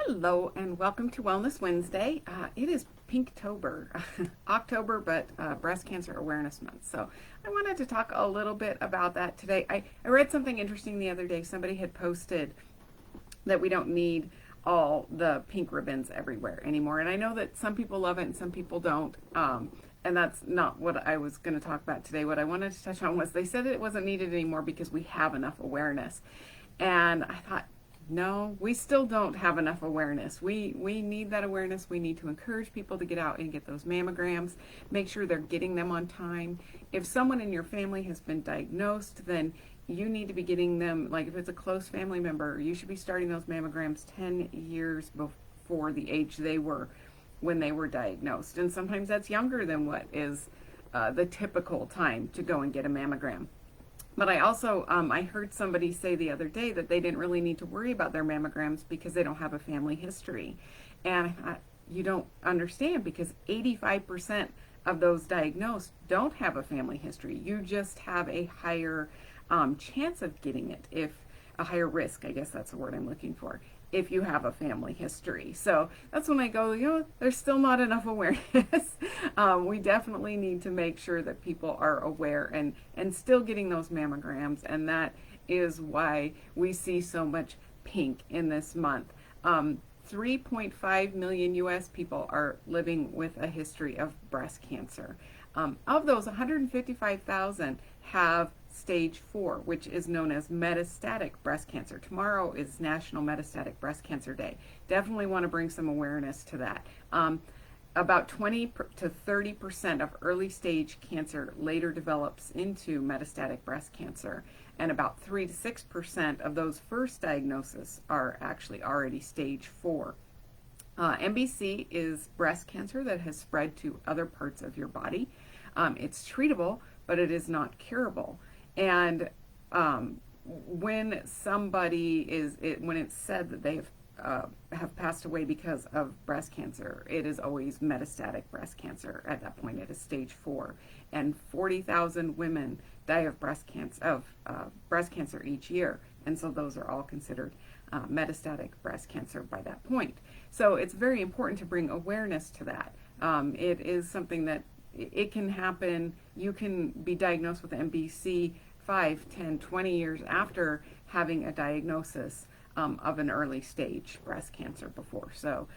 Hello and welcome to Wellness Wednesday. It is Pinktober, October, but Breast Cancer Awareness Month. So I wanted to talk a little bit about that today. I read something interesting the other day. Somebody had posted that we don't need all the pink ribbons everywhere anymore. And I know that some people love it and some people don't. And that's not what I was going to talk about today. What I wanted to touch on was they said it wasn't needed anymore because we have enough awareness. And I thought, no, we still don't have enough awareness. We need that awareness. We need to encourage people to get out and get those mammograms, make sure they're getting them on time. If someone in your family has been diagnosed, then you need to be getting them, like if it's a close family member, you should be starting those mammograms 10 years before the age they were when they were diagnosed. And sometimes that's younger than what is the typical time to go and get a mammogram. But I also, I heard somebody say the other day that they didn't really need to worry about their mammograms because they don't have a family history. And you don't understand, because 85% of those diagnosed don't have a family history. You just have a higher chance of getting it, if a higher risk, I guess that's the word I'm looking for, if you have a family history. So that's when I go, there's still not enough awareness. We definitely need to make sure that people are aware and still getting those mammograms. And that is why we see so much pink in this month. 3.5 million US people are living with a history of breast cancer. Of those, 155,000 have stage 4, which is known as metastatic breast cancer. Tomorrow is National Metastatic Breast Cancer Day. Definitely want to bring some awareness to that. About 20 to 30% of early stage cancer later develops into metastatic breast cancer, and about 3 to 6% of those first diagnoses are actually already stage 4. MBC is breast cancer that has spread to other parts of your body. It's treatable, but it is not curable. And when somebody when it's said that they have passed away because of breast cancer, it is always metastatic breast cancer. At that point, it is stage 4, and 40,000 women die of breast cancer each year, and so those are all considered metastatic breast cancer by that point. So it's very important to bring awareness to that. It is something that it can happen. You can be diagnosed with MBC 5, 10, 20 years after having a diagnosis of an early stage breast cancer before. So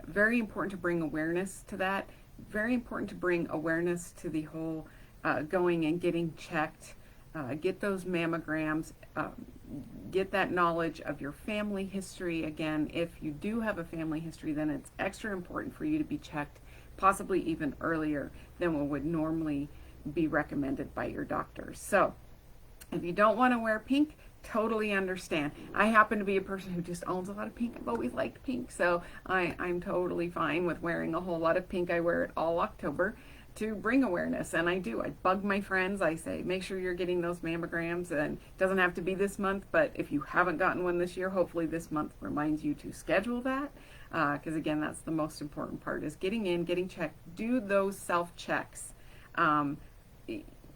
very important to bring awareness to that. Very important to bring awareness to the whole going and getting checked, get those mammograms, get that knowledge of your family history. Again, if you do have a family history, then it's extra important for you to be checked, possibly even earlier than what would normally be recommended by your doctors. So if you don't want to wear pink, totally understand. I happen to be a person who just owns a lot of pink. I've always liked pink, so I'm totally fine with wearing a whole lot of pink. I wear it all October to bring awareness, and I do. I bug my friends. I say, make sure you're getting those mammograms, and it doesn't have to be this month, but if you haven't gotten one this year, hopefully this month reminds you to schedule that, because again, that's the most important part, is getting in, getting checked. Do those self-checks.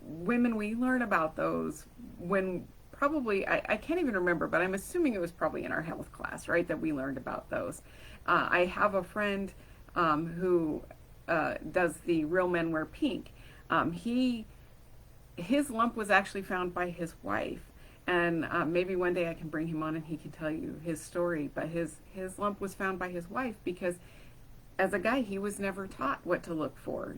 Women, we learn about those when probably, I can't even remember, but I'm assuming it was probably in our health class, right, that we learned about those. I have a friend who does the Real Men Wear Pink. His lump was actually found by his wife, and maybe one day I can bring him on and he can tell you his story, but his lump was found by his wife because as a guy, he was never taught what to look for.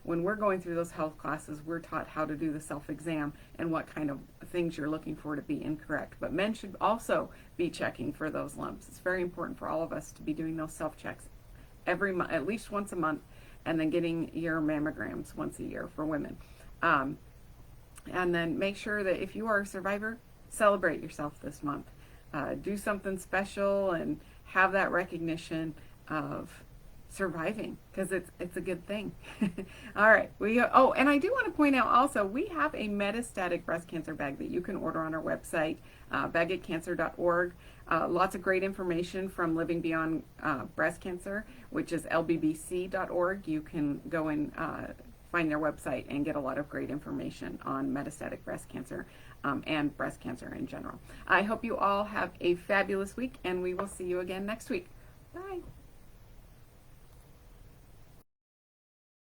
When we're going through those health classes, we're taught how to do the self-exam and what kind of things you're looking for to be incorrect. But men should also be checking for those lumps. It's very important for all of us to be doing those self-checks every month, at least once a month, and then getting your mammograms once a year for women. And then make sure that if you are a survivor, celebrate yourself this month. Do something special and have that recognition of surviving, because it's a good thing. All right, and I do want to point out also, we have a metastatic breast cancer bag that you can order on our website, bagatcancer.org. Lots of great information from Living Beyond Breast Cancer, which is lbbc.org. You can go and find their website and get a lot of great information on metastatic breast cancer. and breast cancer in general. I hope you all have a fabulous week, and we will see you again next week. Bye.